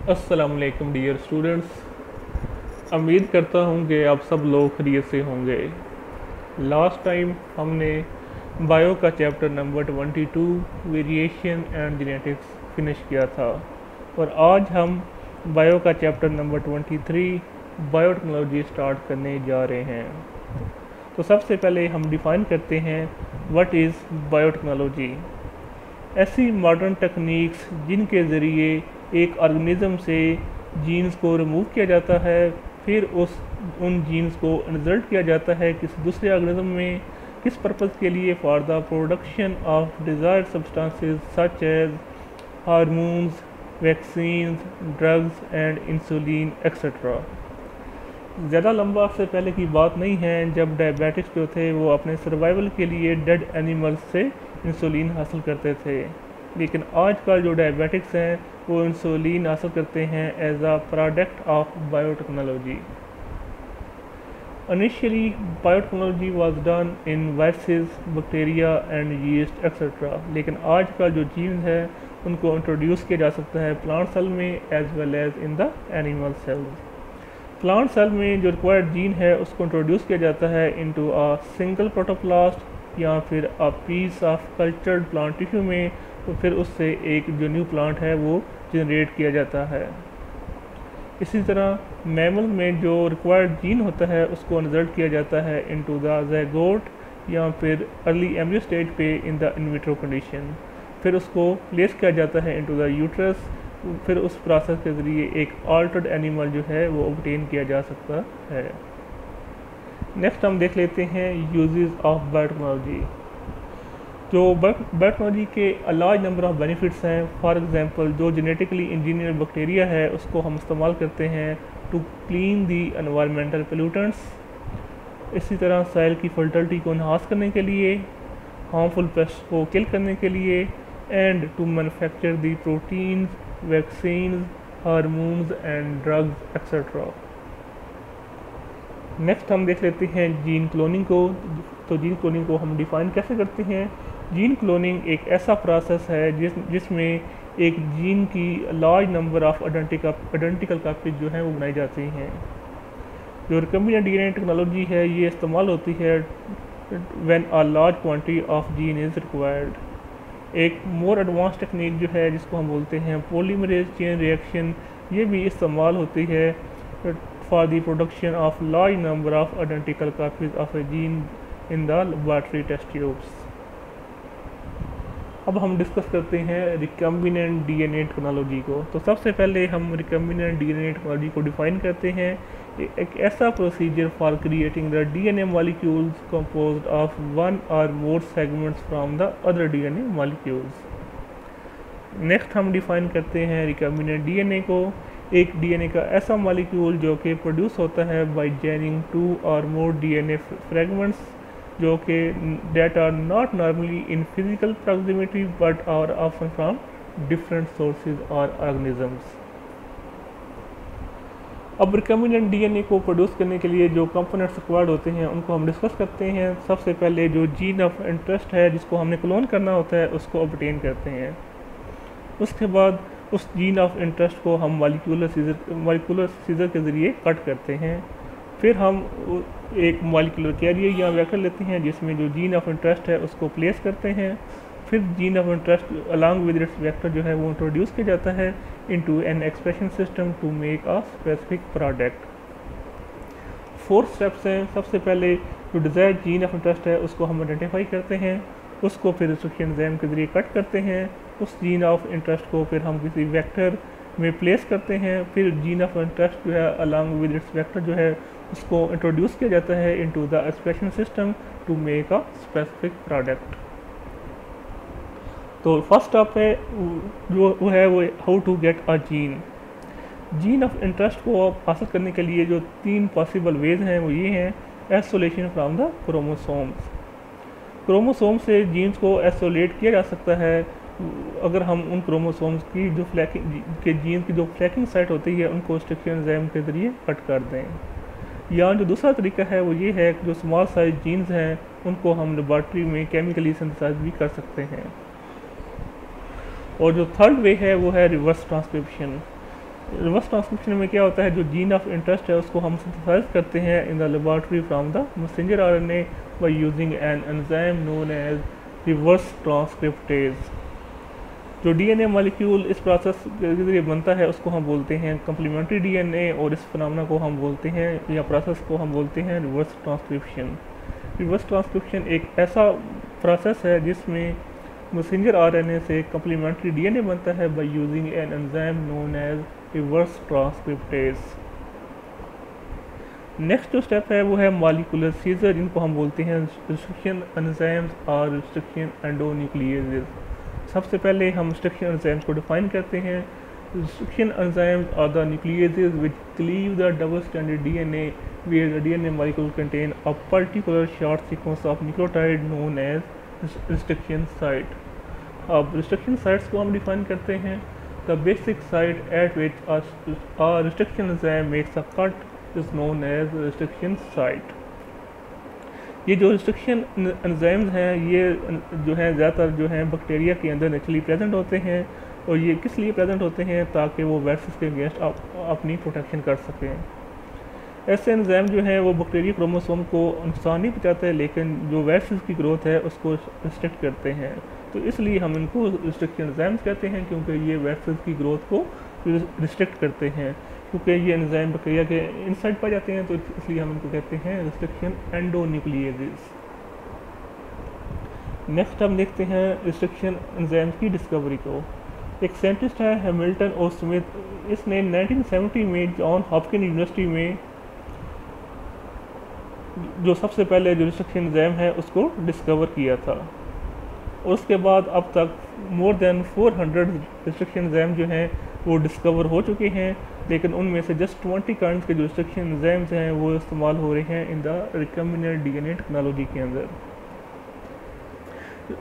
अस्सलाम वालेकुम dear students. उम्मीद करता हूँ कि आप सब लोग खैरियत से होंगे। लास्ट टाइम हमने बायो का chapter number 22 variation and genetics finish किया था और आज हम बायो का चैप्टर नंबर 23 बायोटेक्नोलॉजी स्टार्ट करने जा रहे हैं। तो सबसे पहले हम डिफ़ाइन करते हैं व्हाट इज़ बायोटेक्नोलॉजी। ऐसी मॉडर्न टेक्निक्स जिनके ज़रिए एक ऑर्गेनिज्म से जीन्स को रिमूव किया जाता है, फिर उन जीन्स को इंसर्ट किया जाता है किसी दूसरे ऑर्गेनिज्म में, किस पर्पज़ के लिए? For the production of desired substances such as hormones, vaccines, drugs and insulin etcetera. ज़्यादा लंबा से पहले की बात नहीं है जब डायबिटिक्स जो थे वो अपने सर्वाइवल के लिए डेड एनिमल्स से इंसुलिन हासिल करते थे, लेकिन आजकल जो डायबिटिक्स हैं वो इंसुलिन हासिल करते हैं as a product of biotechnology. Initially biotechnology was done in viruses, bacteria and yeast etcetera, लेकिन आजकल जो जीन्स है उनको इंट्रोड्यूस किया जा सकता है प्लांट सेल में as well as in the animal cells. Plant cell में जो रिक्वायर्ड जीन है उसको इंट्रोड्यूस किया जाता है इनटू अ सिंगल प्रोटोप्लास्ट या फिर a piece of cultured plant tissue में, तो फिर उससे एक जो न्यू प्लांट है वो जनरेट किया जाता है। इसी तरह मैमल में जो रिक्वायर्ड जीन होता है उसको इंसर्ट किया जाता है इनटू द ज़ायगोट या फिर अर्ली एम्ब्रियो स्टेज पे in the in vitro condition, फिर उसको प्लेस किया जाता है इनटू द यूट्रस, फिर उस प्रोसेस के ज़रिए एक ऑल्टर्ड एनिमल जो है वो ऑब्टेन किया जा सकता है। नेक्स्ट हम देख लेते हैं यूजेस ऑफ बायोटेक्नोलॉजी। जो बायोटेक्नोलॉजी के लार्ज नंबर ऑफ बेनिफिट्स हैं। फॉर एग्जांपल जो जेनेटिकली इंजीनियर बैक्टीरिया है उसको हम इस्तेमाल करते हैं to clean the environmental pollutants. इसी तरह सॉइल की फर्टिलिटी को इन्हांस करने के लिए, हार्मफुल पेस्ट को किल करने के लिए, and to manufacture the proteins, vaccines, hormones and drugs etcetera. Next हम देख लेते हैं जीन क्लोनिंग को। तो जीन क्लोनिंग को हम डिफ़ाइन कैसे करते हैं? जीन क्लोनिंग एक ऐसा प्रोसेस है जिसमें एक जीन की large number of identical copies जो हैं वो बनाई जाती हैं। जो रिकम्बिनेंट डीएनए टेक्नोलॉजी है ये इस्तेमाल होती है when a large quantity of gene is required. एक मोर एडवांस टेक्निक जो है जिसको हम बोलते हैं पॉलीमरेज चेन रिएक्शन, ये भी इस्तेमाल होती है for the production of large number of identical copies of a gene in the laboratory test tubes. अब हम डिस्कस करते हैं रिकम्बिनेंट डीएनए टेक्नोलॉजी को। तो सबसे पहले हम रिकम्बिनेंट डीएनए टेक्नोलॉजी को डिफाइन करते हैं। एक ऐसा procedure for creating the DNA molecules composed of one और more segments from the other DNA molecules. Next हम डिफाइन करते हैं रिकम्बिनेंट डीएनए को। एक डीएनए का ऐसा मॉलिक्यूल जो कि प्रोड्यूस होता है बाय जॉइनिंग टू और मोर डीएनए फ्रेगमेंट्स जो कि that are not normally in physical proximity but are often from different sources or organisms। अब रिकम्बिनेंट डीएनए को प्रोड्यूस करने के लिए जो कंपोनेंट्स रिक्वायर्ड होते हैं उनको हम डिस्कस करते हैं। सबसे पहले जो जीन ऑफ इंटरेस्ट है जिसको हमने क्लोन करना होता है उसको ऑब्टेन करते हैं। उसके बाद उस जीन ऑफ इंटरेस्ट को हम मॉलिक्यूलर सीजर के ज़रिए कट करते हैं। फिर हम एक मॉलिक्यूलर कैरियर या वेक्टर लेते हैं जिसमें जो जीन ऑफ इंटरेस्ट है उसको प्लेस करते हैं। फिर gene of interest along with its vector जो है वो इंट्रोड्यूस किया जाता है into an expression system to make a specific product. 4 steps हैं। सबसे पहले जो डिज़ायर्ड जीन ऑफ इंटरेस्ट है उसको हम आइडेंटिफाई करते हैं, उसको फिर रिस्ट्रिक्शन एंजाइम के ज़रिए कट करते हैं। उस जीन ऑफ इंटरेस्ट को फिर हम किसी वेक्टर में प्लेस करते हैं। फिर जीन ऑफ इंटरेस्ट जो है अलॉन्ग विद इट्स वेक्टर जो है उसको इंट्रोड्यूस किया जाता है into the expression system to make a specific product. तो फर्स्ट स्टेप है वो how to get a gene. Gene of interest को हासिल करने के लिए जो 3 पॉसिबल वेज हैं वो ये हैं। Isolation from the chromosomes. Chromosome से जीन्स को आइसोलेट किया जा सकता है अगर हम उन क्रोमोसोम्स की जो जीन्स की जो फ्लैकिंग साइट होती है उनको रिस्ट्रिक्शन एंजाइम के ज़रिए कट कर दें। या जो दूसरा तरीका है वो ये है कि जो स्मॉल साइज जीन्स हैं उनको हम लेबॉरेटरी में केमिकली सिंथेसाइज भी कर सकते हैं। और जो थर्ड वे है वो है रिवर्स ट्रांसक्रिप्शन। रिवर्स ट्रांसक्रिप्शन में क्या होता है, जो जीन ऑफ इंटरेस्ट है उसको हम सिंथेसाइज करते हैं in the laboratory from the messenger RNA by using an enzyme known as reverse transcriptase. जो डीएनए मॉलिक्यूल इस प्रोसेस के जरिए बनता है उसको हम बोलते हैं कम्प्लीमेंट्री डीएनए, और इस फिनोमेना को हम बोलते हैं या प्रोसेस को हम बोलते हैं रिवर्स ट्रांसक्रिप्शन। रिवर्स ट्रांसक्रिप्शन एक ऐसा प्रोसेस है जिसमें मैसेंजर आरएनए से कम्प्लीमेंट्री डीएनए बनता है by using an enzyme known as reverse transcriptase. Next जो स्टेप है वो है मॉलिक्यूलर सीजर, जिनको हम बोलते हैं रिस्ट्रिक्शन एंजाइम्स और रिस्ट्रिक्शन एंडोन्यूक्लियेजेस। सबसे पहले हम रिस्ट्रिक्शन एंजाइम्स को डिफाइन करते हैं। Restriction enzymes are the nucleases which cleave the double stranded DNA where the DNA molecule contain a particular short sequence of nucleotide known as restriction site. अब restriction sites को हम define करते हैं। The basic site eight which a restriction enzyme makes a cut is known as restriction site। ये जो restriction enzymes हैं ये जो हैं ज़्यादातर जो हैं बैक्टीरिया के अंदर नेचुरली प्रेजेंट होते हैं, और ये किस लिए प्रेजेंट होते हैं, ताकि वो वायरसेस के अगेंस्ट अपनी प्रोटेक्शन कर सकें। ऐसे एंजाइम जो हैं वो बैक्टीरिया क्रोमोसोम को नुकसान नहीं पहुंचाते, लेकिन जो वायरसेस की ग्रोथ है उसको रिस्ट्रिक्ट करते हैं। तो इसलिए हम इनको रिस्ट्रिक्शन एंजाइम्स कहते हैं, क्योंकि ये वायरसेस की ग्रोथ को रिस्ट्रिक्ट करते हैं। क्योंकि ये एंजाइम बैक्टीरिया के इनसाइड पाए जाते हैं, तो इसलिए हम इनको कहते हैं रिस्ट्रिक्शन एंडोन्यूक्लियेजेस। नेक्स्ट हम देखते हैं रिस्ट्रिक्शन एंजाइम्स की डिस्कवरी को। एक साइंटिस्ट है हैमिल्टन और स्मिथ, इसने 1970 में जॉन हॉपकिंस यूनिवर्सिटी में जो सबसे पहले जो रिस्ट्रिक्शन एंजाइम है उसको डिस्कवर किया था, और उसके बाद अब तक मोर देन 400 रिस्ट्रिक्शन एंजाइम जो हैं वो डिस्कवर हो चुके हैं, लेकिन उनमें से जस्ट 20 काइंड्स के जो रिस्ट्रिक्शन एंजाइम्स हैं वो इस्तेमाल हो रहे हैं in the recombinant DNA technology के अंदर।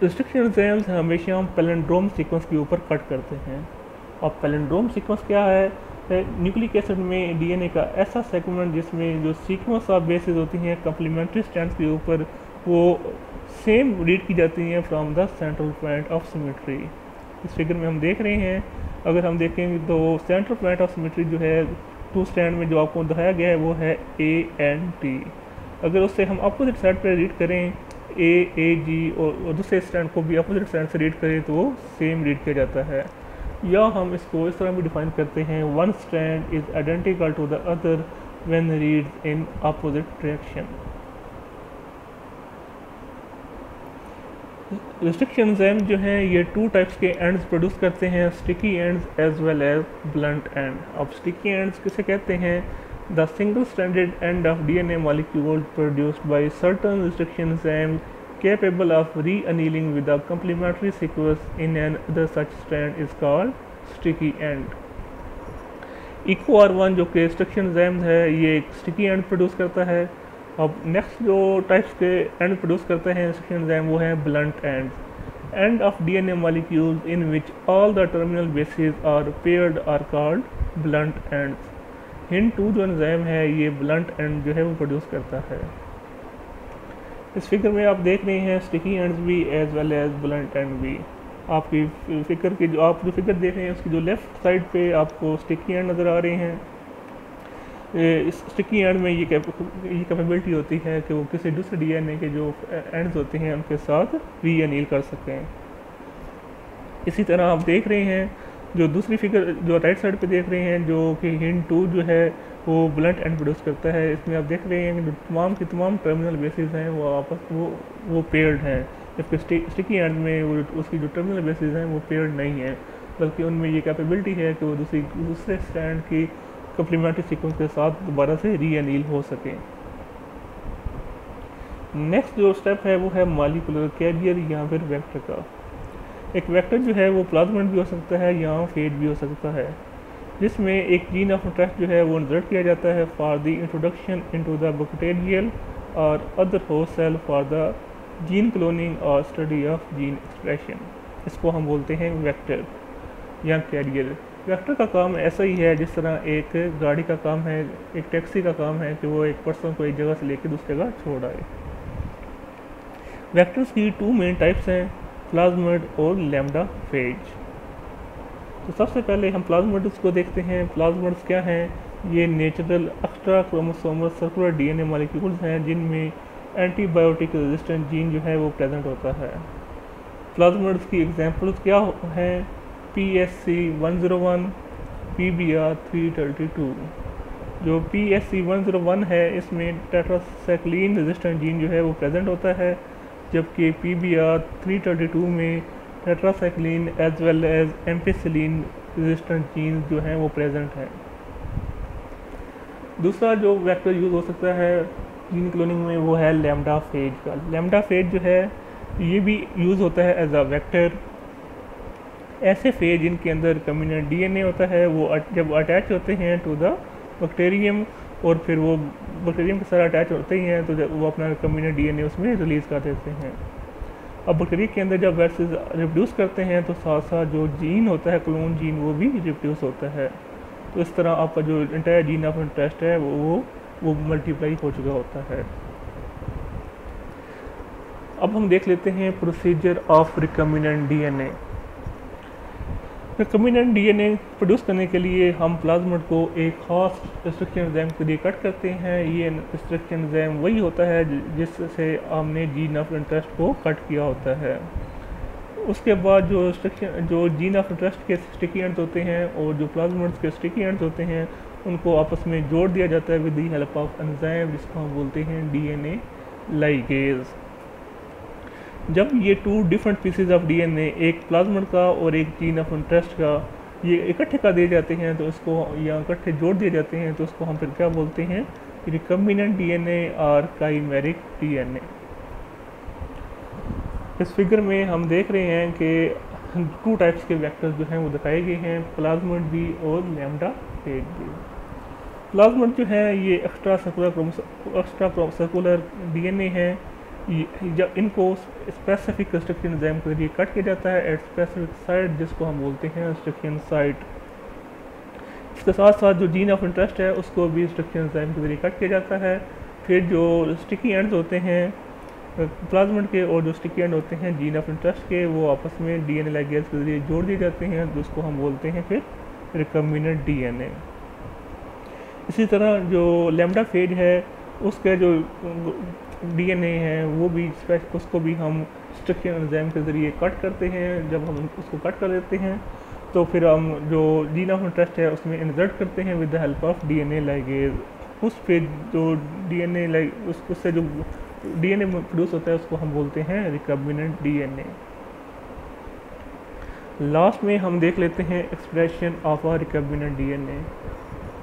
रिस्ट्रिक्शन एंजाइम्स हमेशा हम पैलिंड्रोम सीक्वेंस के ऊपर कट करते हैं। और पैलिंड्रोम सीक्वेंस क्या है? न्यूक्लिक एसिड में डीएनए का ऐसा सेगमेंट जिसमें जो सीक्वेंस ऑफ बेसिस होती हैं कम्प्लीमेंट्री स्ट्रैंड्स के ऊपर, वो सेम रीड की जाती हैं from the central point of symmetry. इस फिगर में हम देख रहे हैं, अगर हम देखेंगे तो सेंट्रल पॉइंट ऑफ सिमेट्री जो है 2 स्ट्रैंड में जो आपको दिखाया गया है वो है ANT। अगर उससे हम अपोजिट साइड पर रीड करें AG और दूसरे स्ट्रैंड को भी अपोजिट साइड से रीड करें तो वो सेम रीड किया जाता है। या हम इसको इस तरह भी डिफाइन करते हैं, one strand is identical to the other when read in opposite direction. Restriction enzyme जो हैं ये 2 टाइप्स के एंड्स प्रोड्यूस करते हैं, sticky ends as well as blunt end. अब स्टिकी एंड्स किसे कहते हैं? The single stranded end of DNA molecule produced by certain restriction enzyme capable of re-annealing with a complementary sequence in another such strand is called sticky end। EcoR1 जो कि restriction enzyme है ये एक sticky and produce करता है। अब next जो types के एंड प्रोड्यूस करते हैं रिस्ट्रिक्शन एंजाइम वो है blunt end of DNA molecules in which all the terminal bases are paired are called blunt ends. HIN2 जो एंजाइम है ये ब्लंट एंड जो है वो प्रोड्यूस करता है। इस फिगर में आप देख रहे हैं स्टिकी एंड्स भी as well as blunt end भी। आपकी फिगर की जो आप जो फिगर देख रहे हैं उसकी जो लेफ़्ट साइड पे आपको स्टिकी एंड नज़र आ रहे हैं। इस स्टिकी एंड में ये कैपेबिलिटी होती है कि वो किसी दूसरे डीएनए के जो एंड्स होते हैं उनके साथ रीअनील कर सकें। इसी तरह आप देख रहे हैं जो दूसरी फिगर जो राइट साइड पे देख रहे हैं जो कि HIN2 जो है वो ब्लंट एंड प्रोड्यूस करता है। इसमें आप देख रहे हैं कि जो तमाम की तमाम टर्मिनल बेसिस हैं वो आपस वो पेयर्ड हैं, जबकि स्टिकी एंड में वो उसकी जो टर्मिनल बेसिस हैं वो पेयर्ड नहीं है, बल्कि उनमें ये कैपेबिलिटी है कि वो दूसरे स्ट्रैंड की कम्प्लीमेंट्री सीक्वेंस के साथ दोबारा से रीअनील हो सके। नेक्स्ट जो स्टेप है वो है मॉलिक्यूलर कैरियर या फिर वेक्टर का। एक वेक्टर जो है वो प्लाज्मिड भी हो सकता है या फेट भी हो सकता है, जिसमें एक जीन ऑफ इंटरेस्ट जो है वो इंसर्ट किया जाता है for the introduction into the bacterial और other host cell for the gene cloning और स्टडी ऑफ जीन एक्सप्रेशन। इसको हम बोलते हैं वेक्टर या कैरियर। वेक्टर का काम ऐसा ही है जिस तरह एक गाड़ी का काम है, एक टैक्सी का काम है कि वो एक पर्सन को एक जगह से लेकर दूसरी जगह छोड़ आए। वेक्टर्स की 2 मेन टाइप्स हैं, प्लाज्मिड और लैम्डा फेज। तो सबसे पहले हम प्लाज्मिड्स को देखते हैं। प्लाज्मिड्स क्या हैं? ये natural extra chromosomal circular DNA molecules हैं जिनमें एंटीबायोटिक रेजिस्टेंट जीन जो है वो प्रेजेंट होता है। प्लाज्मिड्स की एग्जांपल्स क्या हैं? PSC101, PBR332। जो PSC101 है इसमें टेट्रासाइक्लिन रेजिस्टेंट जीन जो है वो प्रेजेंट होता है, जबकि PBR332 में tetracycline as well as ampicillin resistant gene जो हैं वो प्रेजेंट हैं। दूसरा जो वेक्टर यूज़ हो सकता है जीन क्लोनिंग में वो है लैम्डा फेज का। लैम्डा फेज जो है ये भी यूज़ होता है एज अ वेक्टर। ऐसे फेज जिनके अंदर कम्युनल डीएनए होता है वो जब अटैच होते हैं टू द बैक्टीरियम और फिर वो बैक्टीरियम के साथ अटैच होते ही हैं तो जब वो अपना कम्युनल डीएनए उसमें रिलीज़ कर देते हैं। अब बैक्टीरिया के अंदर जब वैसे रिप्रोड्यूस करते हैं तो साथ साथ जो जीन होता है क्लोन जीन वो भी रिप्रोड्यूस होता है। तो इस तरह आपका जो इंटायर जीन ऑफ इंटरेस्ट है वो मल्टीप्लाई हो चुका होता है। अब हम देख लेते हैं procedure of recombinant DNA. Recombinant DNA produce करने के लिए हम प्लाज्मिड को एक खास रिस्ट्रिक्शन एंजाइम के लिए कट करते हैं। ये रिस्ट्रिक्शन एंजाइम वही होता है जिससे हमने जीन ऑफ इंटरेस्ट को कट किया होता है। उसके बाद जो जीन ऑफ इंटरेस्ट के स्टिकी एंड्स होते हैं और जो प्लाज्मिड्स के स्टिकी एंड्स होते हैं उनको आपस में जोड़ दिया जाता है with the help of enzyme जिसको हम बोलते हैं डीएनए लाइगेज। जब ये two different pieces of DNA, एक प्लाज्मिड का और एक जीन ऑफ इंटरेस्ट का, ये इकट्ठे कर दिए जाते हैं तो इसको या इकट्ठे जोड़ दिए जाते हैं तो उसको हम फिर क्या बोलते हैं? रिकम्बिनेंट डीएनए और काइमेरिक डीएनए। इस फिगर में हम देख रहे हैं कि टू टाइप्स के वेक्टर्स जो हैं वो दिखाए गए हैं, प्लाज्मिड भी और लैम्डा फेज भी। प्लाज्मिड जो है ये एक्स्ट्रा सर्कुलर डीएनए है। जब इनको स्पेसिफिक रिस्ट्रिक्शन एंजाइम के जरिए कट किया जाता है एट स्पेसिफिक साइट जिसको हम बोलते हैं रिस्ट्रिक्शन साइट। इसके साथ साथ जो जीन ऑफ इंटरेस्ट है उसको भी रिस्ट्रिक्शन एंजाइम के जरिए कट किया जाता है। फिर जो स्टिकी एंड्स होते हैं प्लाज्मिड के और जो स्टिकी एंड होते हैं जीन ऑफ इंटरेस्ट के वो आपस में डीएनए लाइगेज के जरिए जोड़ दिए जाते हैं जिसको हम बोलते हैं फिर रिकम्बिनेंट डीएनए। इसी तरह जो लैम्डा फेज है उसके जो डीएनए है वो भी उसको भी हम रिस्ट्रिक्शन एंजाइम के ज़रिए कट करते हैं। जब हम उसको कट कर देते हैं तो फिर हम जो जीन ऑफ इंटरेस्ट है उसमें इंसर्ट करते हैं with the help of DNA ligase. उस पे जो डीएनए उससे जो डीएनए प्रोड्यूस होता है उसको हम बोलते हैं रिकम्बिनेंट डीएनए। लास्ट में हम देख लेते हैं expression of a recombinant DNA.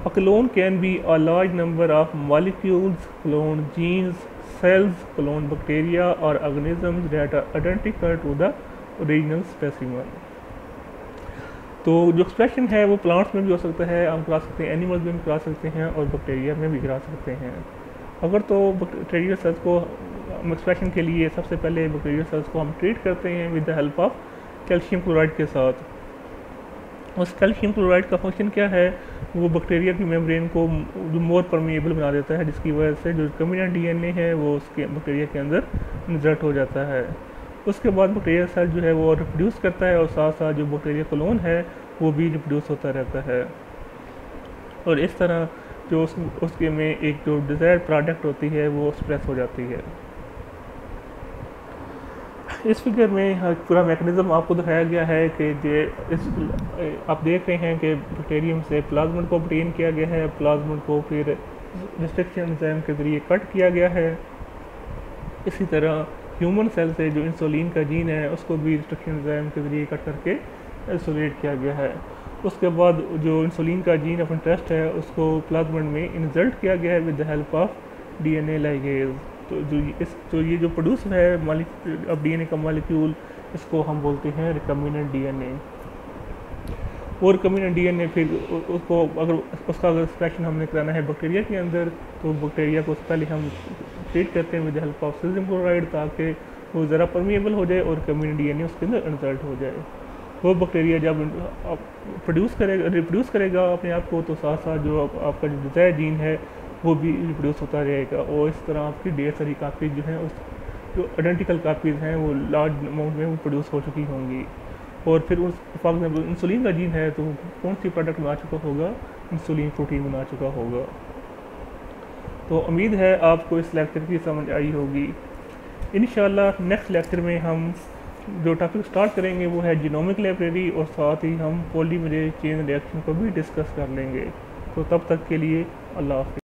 A clone can be a large number of molecules, clone genes, cells, clone bacteria or organisms that are identical to the original specimen। तो जो expression है वो plants में भी हो सकता है, हम करा सकते हैं, एनिमल्स में भी करा सकते हैं और बैक्टीरिया में भी करा सकते हैं। अगर तो बैक्टीरियल सेल्स को एक्सप्रेशन के लिए सबसे पहले बैक्टीरियल सेल्स को हम ट्रीट करते हैं with the help of calcium chloride के साथ। उस कैल्शियम क्लोराइड का फंक्शन क्या है? वो बैक्टीरिया की मेम्ब्रेन को मोर परमिएबल बना देता है जिसकी वजह से जो रिकम्बिनेंट डीएनए है वो उसके बैक्टीरिया के अंदर इंसर्ट हो जाता है। उसके बाद बैक्टीरिया सेल जो है वो रिप्रोड्यूस करता है और साथ साथ जो बैक्टीरिया क्लोन है वो भी रिप्रोड्यूस होता रहता है और इस तरह जो उसके में एक जो डिज़ायर्ड प्रोडक्ट होती है वो एक्सप्रेस हो जाती है। इस फिगर में पूरा मैकेनिज़्म आपको दिखाया गया है कि आप देख रहे हैं कि बैक्टीरियम से प्लाज्मिड को ऑब्टेन किया गया है, प्लाज्मिड को फिर रिस्ट्रिक्शन एंजाइम के ज़रिए कट किया गया है। इसी तरह ह्यूमन सेल से जो इंसुलिन का जीन है उसको भी रिस्ट्रिक्शन एंजाइम के ज़रिए कट करके आइसोलेट किया गया है। उसके बाद जो इंसुलिन का जीन ऑफ इंटरेस्ट है उसको प्लाज्मिड में इंसर्ट किया गया है with the help of DNA ligase. तो ये जो प्रोड्यूस है अब डीएनए का मॉलिक्यूल इसको हम बोलते हैं रिकम्बिनेंट डीएनए। और रिकम्बिनेंट डीएनए फिर उसको उसका अगर एक्सप्रेशन हमने कराना है बैक्टीरिया के अंदर तो बैक्टीरिया को पहले हम ट्रीट करते हैं with the help of sodium chloride ताकि वो ज़रा परमिएबल हो जाए और रिकम्बिनेंट डीएनए उसके अंदर इंसर्ट हो जाए। वो बैक्टीरिया जब रिप्रोड्यूस करेगा अपने आप को तो साथ साथ जो आपका जो डिज़ायर जीन है वो भी रिप्रोड्यूस होता रहेगा और इस तरह आपकी ढेर सारी कापीज़ जो हैं उस जो आइडेंटिकल कापीज़ हैं वो लार्ज अमाउंट में वो प्रोड्यूस हो चुकी होंगी। और फिर उस फॉर एग्जाम्पल इंसुलिन का जीन है तो कौन सी प्रोडक्ट बना चुका होगा, इंसुलिन प्रोटीन बना चुका होगा। तो उम्मीद है आपको इस लेक्चर की समझ आई होगी। इंशाल्लाह नेक्स्ट लेक्चर में हम जो टॉपिक स्टार्ट करेंगे वो है जीनोमिक लाइब्रेरी, और साथ ही हम पॉलीमरेज चेन रिएक्शन को भी डिस्कस कर लेंगे। तो तब तक के लिए अल्लाह हाफ़िज़।